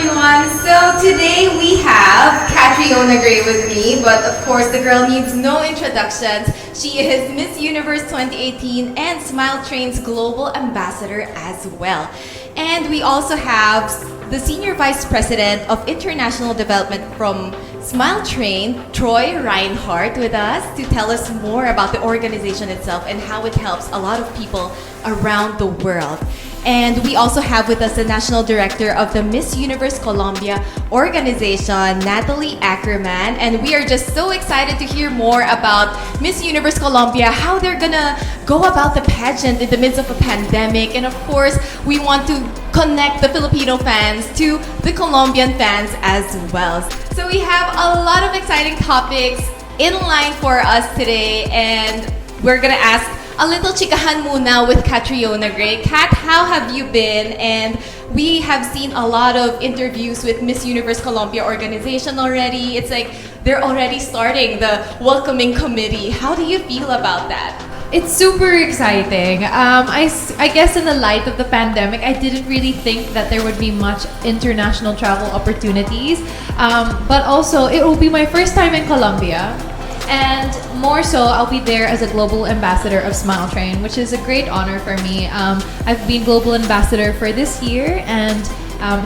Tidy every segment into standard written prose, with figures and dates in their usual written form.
everyone. So today we have CATRIONA with me, but of course the girl needs no introductions. She is Miss Universe 2018 and Smile Train's Global Ambassador as well. And we also have the Senior Vice President of International Development from Smile Train, Troy Reinhardt, with us to tell us more about the organization itself and how it helps a lot of people around the world. And we also have with us the National Director of the Miss Universe Colombia organization, Natalie Ackerman. And we are just so excited to hear more about Miss Universe Colombia, how they're gonna go about the pageant in the midst of a pandemic. And of course, we want to connect the Filipino fans to the Colombian fans as well. So we have a lot of exciting topics in line for us today, and we're gonna ask a little chikahan muna with CATRIONA Gray. Kat, how have you been? And we have seen a lot of interviews with Miss Universe Colombia organization already. It's like they're already starting the welcoming committee. How do you feel about that? It's super exciting. I guess in the light of the pandemic, I didn't really think that there would be much international travel opportunities. But also, it will be my first time in Colombia. And more so, I'll be there as a global ambassador of Smile Train, which is a great honor for me. I've been global ambassador for this year, and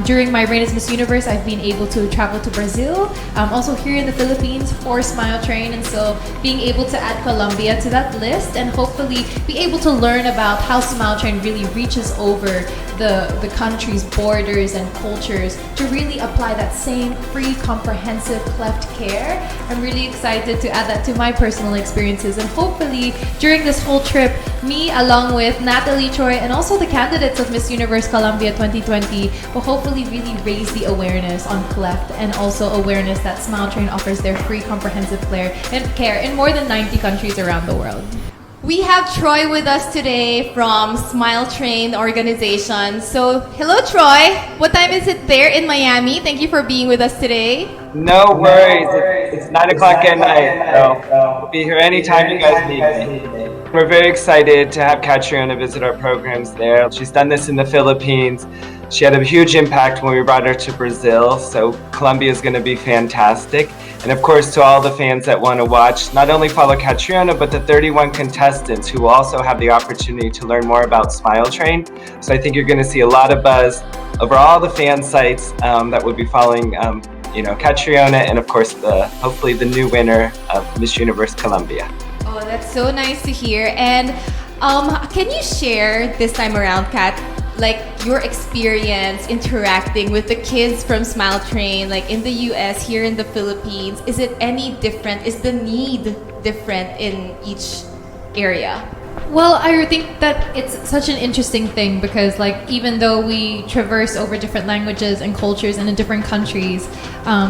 during my reign as Miss Universe, I've been able to travel to Brazil, also here in the Philippines for Smile Train, and so being able to add Colombia to that list and hopefully be able to learn about how Smile Train really reaches over the country's borders and cultures to really apply that same free, comprehensive cleft care. I'm really excited to add that to my personal experiences, and hopefully during this whole trip, me along with Natalie, Troy, and also the candidates of Miss Universe Colombia 2020 will hopefully really raise the awareness on cleft and also awareness that Smile Train offers their free comprehensive care in more than 90 countries around the world. We have Troy with us today from Smile Train organization. So, hello Troy. What time is it there in Miami? Thank you for being with us today. No worries. It's 9 o'clock at night, so we'll be here anytime you guys need me. We're very excited to have CATRIONA visit our programs there. She's done this in the Philippines. She had a huge impact when we brought her to Brazil, so Colombia is going to be fantastic. And of course, to all the fans that want to watch, not only follow CATRIONA, but the 31 contestants who will also have the opportunity to learn more about Smile Train. So I think you're going to see a lot of buzz over all the fan sites that will be following CATRIONA, and of course, hopefully the new winner of Miss Universe Colombia. Oh, that's so nice to hear. And can you share this time around, Kat, like your experience interacting with the kids from Smile Train, like in the US, here in the Philippines? Is it any different? Is the need different in each area? Well, I think that it's such an interesting thing because, like, even though we traverse over different languages and cultures and in different countries,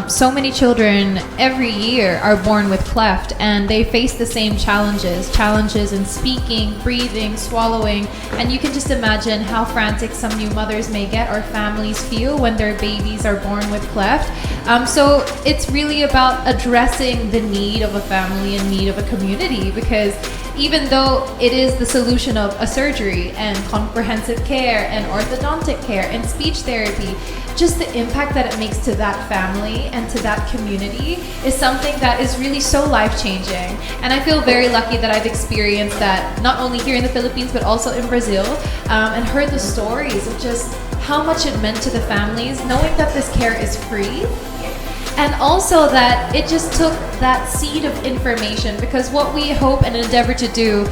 so many children every year are born with cleft, and they face the same challenges in speaking, breathing, swallowing, and you can just imagine how frantic some new mothers may get or families feel when their babies are born with cleft. So it's really about addressing the need of a family and need of a community, because even though it is the solution of a surgery and comprehensive care and orthodontic care and speech therapy, just the impact that it makes to that family and to that community is something that is really so life-changing. And I feel very lucky that I've experienced that not only here in the Philippines but also in Brazil, and heard the stories of just how much it meant to the families, knowing that this care is free. And also that it just took that seed of information, because what we hope and endeavor to do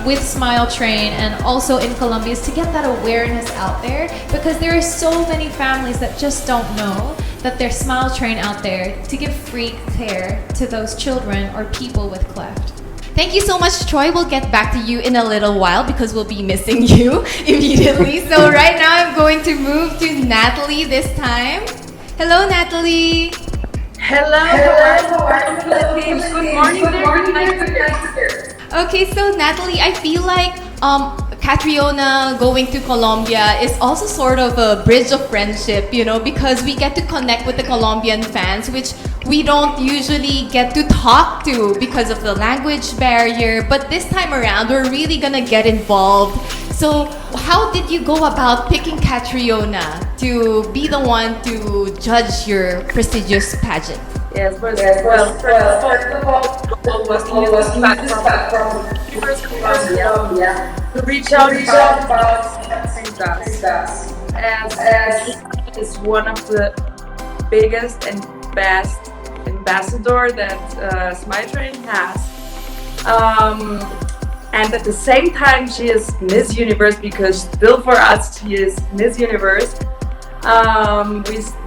with Smile Train and also in Colombia is to get that awareness out there, because there are so many families that just don't know that there's Smile Train out there to give free care to those children or people with cleft. Thank you so much, Troy. We'll get back to you in a little while because we'll be missing you immediately. So right now I'm going to move to Natalie this time. Hello, Natalie. Hello, Philippines. Good morning, there. Okay, so Natalie, I feel like CATRIONA going to Colombia is also sort of a bridge of friendship, because we get to connect with the Colombian fans, which we don't usually get to talk to because of the language barrier. But this time around, we're really gonna get involved. So, how did you go about picking Catriona to be the one to judge your prestigious pageant? Yes, first of all, goal was to use this platform first Colombia to reach out about us. As is one of the biggest and best ambassador that Smile Train has. And at the same time, she is Miss Universe, because still for us, she is Miss Universe.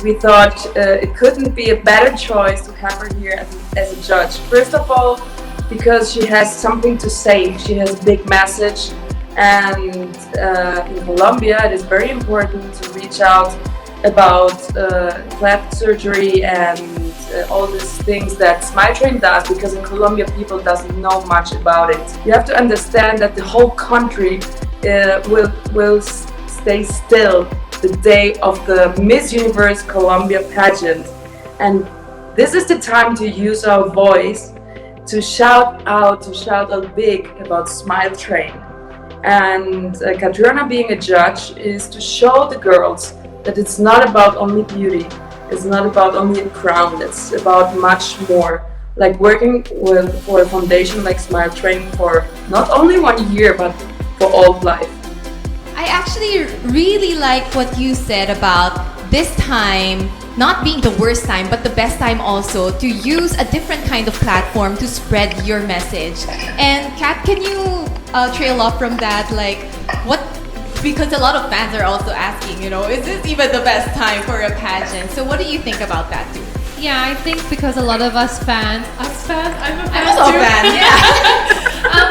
We thought it couldn't be a better choice to have her here as a judge. First of all, because she has something to say, she has a big message, and in Colombia it is very important to reach out about cleft surgery and all these things that Smile Train does, because in Colombia people doesn't know much about it. You have to understand that the whole country will stay still the day of the Miss Universe Colombia pageant, and this is the time to use our voice to shout out big about Smile Train. And Catriona being a judge is to show the girls that it's not about only beauty, it's not about only a crown, it's about much more. Like working for a foundation like Smile Train for not only 1 year, but for all life. I actually really like what you said about this time not being the worst time, but the best time also to use a different kind of platform to spread your message. And Kat, can you trail off from that? Like, what? Because a lot of fans are also asking, is this even the best time for a pageant? So what do you think about that too? Yeah, I think because a lot of us fans, I'm a fan I'm also too. a fan, yeah.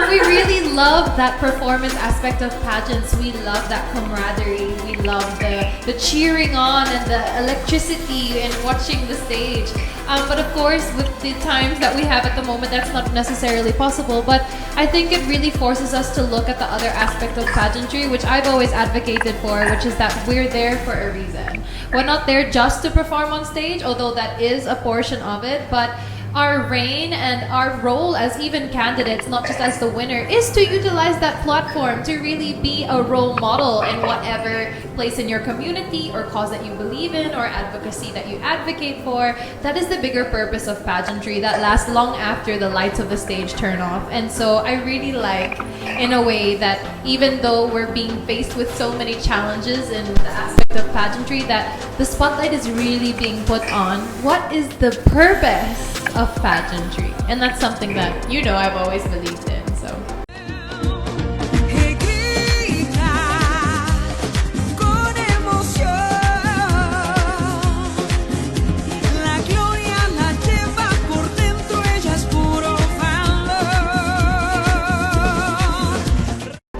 We really love that performance aspect of pageants. We love that camaraderie. We love the cheering on and the electricity and watching the stage. But of course, with the times that we have at the moment, that's not necessarily possible. But I think it really forces us to look at the other aspect of pageantry, which I've always advocated for, which is that we're there for a reason. We're not there just to perform on stage, although that is a portion of it, but our reign and our role as even candidates, not just as the winner, is to utilize that platform to really be a role model in whatever place in your community or cause that you believe in or advocacy that you advocate for. That is the bigger purpose of pageantry that lasts long after the lights of the stage turn off. And so I really like, in a way, that even though we're being faced with so many challenges in the aspect of pageantry, that the spotlight is really being put on what is the purpose of pageantry, and that's something that I've always believed in. So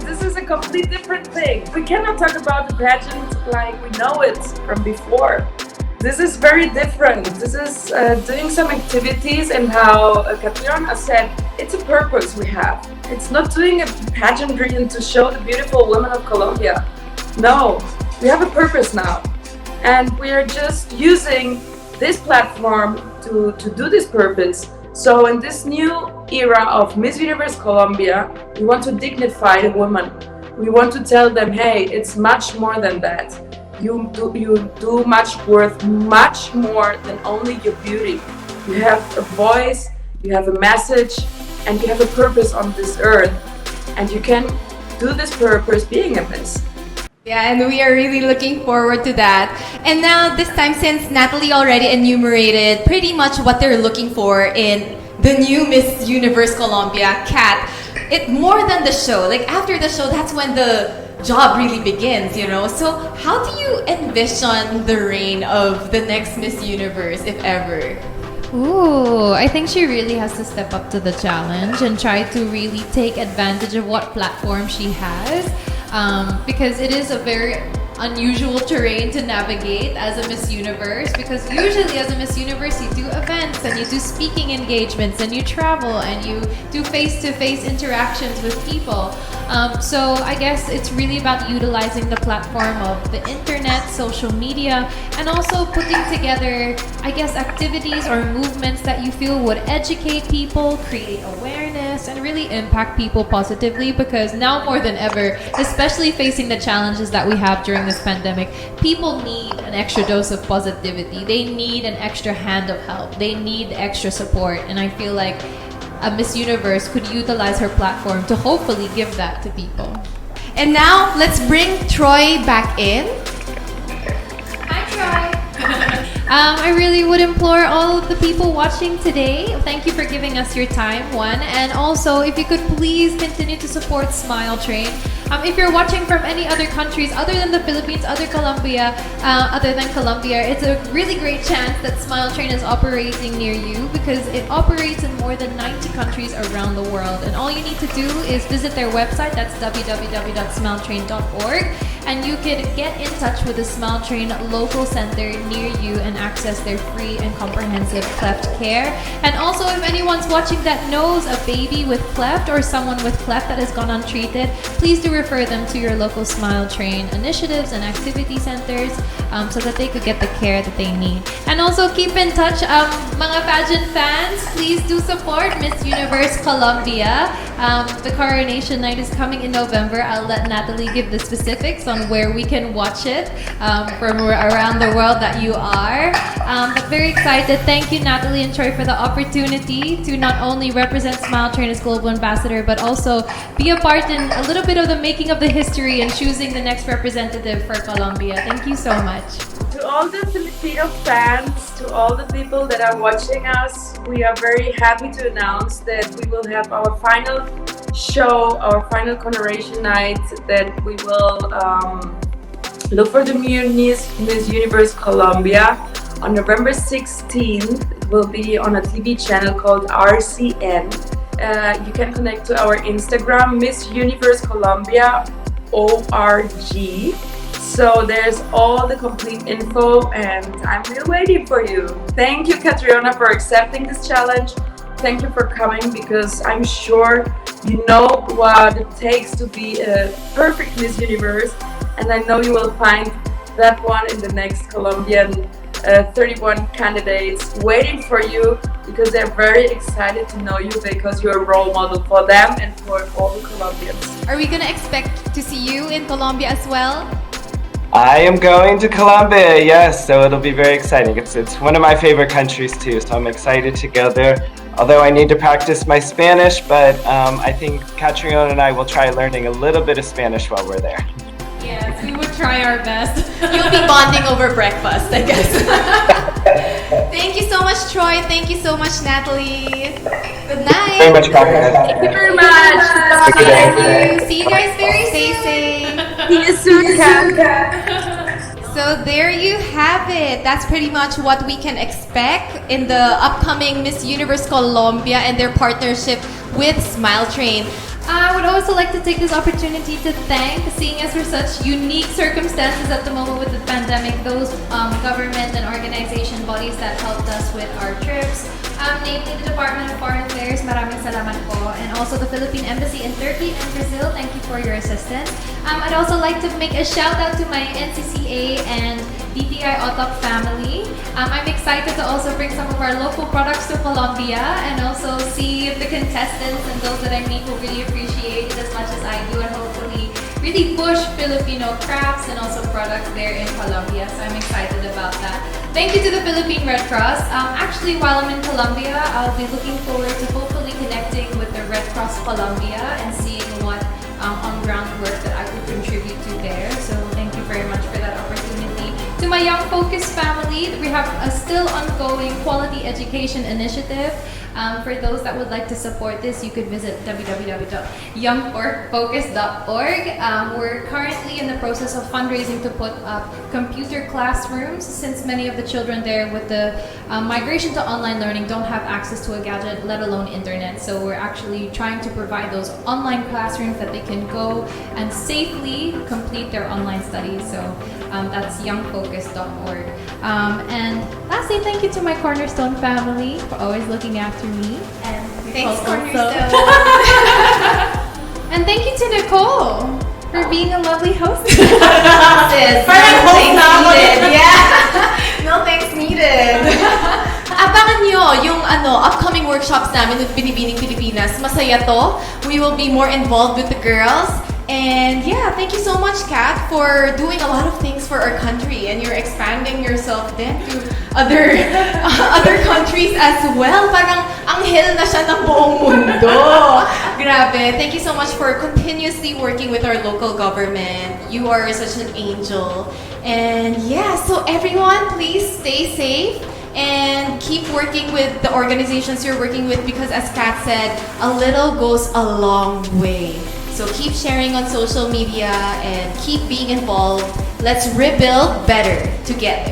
this is a complete different thing. We cannot talk about the pageant like we know it from before. This is very different. This is doing some activities, and how Catriona said, it's a purpose we have. It's not doing a pageantry and to show the beautiful women of Colombia. No, we have a purpose now. And we are just using this platform to do this purpose. So in this new era of Miss Universe Colombia, we want to dignify the women. We want to tell them, hey, it's much more than that. You do much more than only your beauty. You have a voice, you have a message, and you have a purpose on this earth. And you can do this purpose being a Miss. Yeah, and we are really looking forward to that. And now this time, since Natalie already enumerated pretty much what they're looking for in the new Miss Universe Colombia, Kat, it more than the show. Like after the show, that's when the job really begins, So how do you envision the reign of the next Miss Universe, if ever? Ooh, I think she really has to step up to the challenge and try to really take advantage of what platform she has, because it is a very unusual terrain to navigate as a Miss Universe, because usually as a Miss Universe you do events and you do speaking engagements and you travel and you do face-to-face interactions with people. So I guess it's really about utilizing the platform of the internet, social media, and also putting together, I guess, activities or movements that you feel would educate people, create awareness, and really impact people positively, because now more than ever, especially facing the challenges that we have during this pandemic, people need an extra dose of positivity. They need an extra hand of help. They need extra support, and I feel like a Miss Universe could utilize her platform to hopefully give that to people. And now, let's bring Troy back in. Hi, Troy. I really would implore all of the people watching today, thank you for giving us your time, one, and also if you could please continue to support Smile Train. If you're watching from any other countries other than the Philippines, other than Colombia, it's a really great chance that Smile Train is operating near you, because it operates in more than 90 countries around the world. And all you need to do is visit their website, that's www.smiletrain.org, and you can get in touch with the Smile Train local center near you and access their free and comprehensive cleft care. And also, if anyone's watching that knows a baby with cleft or someone with cleft that has gone untreated, please do refer them to your local Smile Train initiatives and activity centers so that they could get the care that they need. And also keep in touch, mga pageant fans, please do support Miss Universe Colombia. The coronation night is coming in November. I'll let Natalie give the specifics on where we can watch it from around the world that you are. But very excited. Thank you, Natalie and Troy, for the opportunity to not only represent Smile Train as Global Ambassador, but also be a part in a little bit of the making of the history and choosing the next representative for Colombia. Thank you so much. To all the Filipino fans, to all the people that are watching us, we are very happy to announce that we will have our final show, our final coronation night, that we will look for the Miss Universe Colombia on November 16th. It will be on a TV channel called RCN. You can connect to our Instagram, Miss Universe Colombia ORG. So there's all the complete info, and I'm really waiting for you. Thank you, CATRIONA, for accepting this challenge. Thank you for coming, because I'm sure you know what it takes to be a perfect Miss Universe, and I know you will find that one in the next Colombian 31 candidates waiting for you, because they're very excited to know you, because you're a role model for them and for all the Colombians. Are we gonna expect to see you in Colombia as well? I am going to Colombia, yes, so it'll be very exciting. It's one of my favorite countries too, so I'm excited to go there. Although I need to practice my Spanish, but I think Catriona and I will try learning a little bit of Spanish while we're there. Yes, we would try our best. You'll be bonding over breakfast, I guess. Thank you so much, Troy. Thank you so much, Natalie. Good night. Very much practice. Thank you very much. Thank you. See you guys very soon. Stay safe. See you soon, Kat. So there you have it. That's pretty much what we can expect in the upcoming Miss Universe Colombia and their partnership with Smile Train. I would also like to take this opportunity to thank, seeing as we're such unique circumstances at the moment with the pandemic, those government and organization bodies that helped us with our trips, namely the Department of Foreign Affairs, maraming salamat po, and also the Philippine Embassy in Turkey and Brazil, thank you for your assistance. I'd also like to make a shout out to my NCCA and DTI OTOP family. I'm excited to also bring some of our local products to Colombia and also see if the contestants and those that I meet will really appreciate it as much as I do, and hopefully really push Filipino crafts and also products there in Colombia. So I'm excited about that. Thank you to the Philippine Red Cross. Actually, while I'm in Colombia, I'll be looking forward to hopefully connecting with the Red Cross Colombia and seeing what on-ground work that I could contribute to there. So thank you very much for that opportunity. To my Young Focus family, we have a still ongoing quality education initiative. For those that would like to support this, you could visit www.youngfocus.org. We're currently in the process of fundraising to put up computer classrooms, since many of the children there with the migration to online learning don't have access to a gadget, let alone internet. So we're actually trying to provide those online classrooms that they can go and safely complete their online studies. So that's youngfocus.org. And lastly, thank you to my Cornerstone family for always looking after me. And Thanks, Nicole Cornerstone. and thank you to Nicole for being a lovely hostess. Parang no thanks needed. Yeah. No thanks needed. Abangan nyo yung upcoming workshops namin with Binibining Pilipinas. Masaya to. We will be more involved with the girls. And yeah, thank you so much, Kat, for doing a lot of things for our country, and you're expanding yourself then to other countries as well. Parang anghel na siya ng buong mundo. Grabe. Thank you so much for continuously working with our local government. You are such an angel. And yeah, so everyone, please stay safe and keep working with the organizations you're working with, because as Kat said, a little goes a long way. So keep sharing on social media and keep being involved. Let's rebuild better together.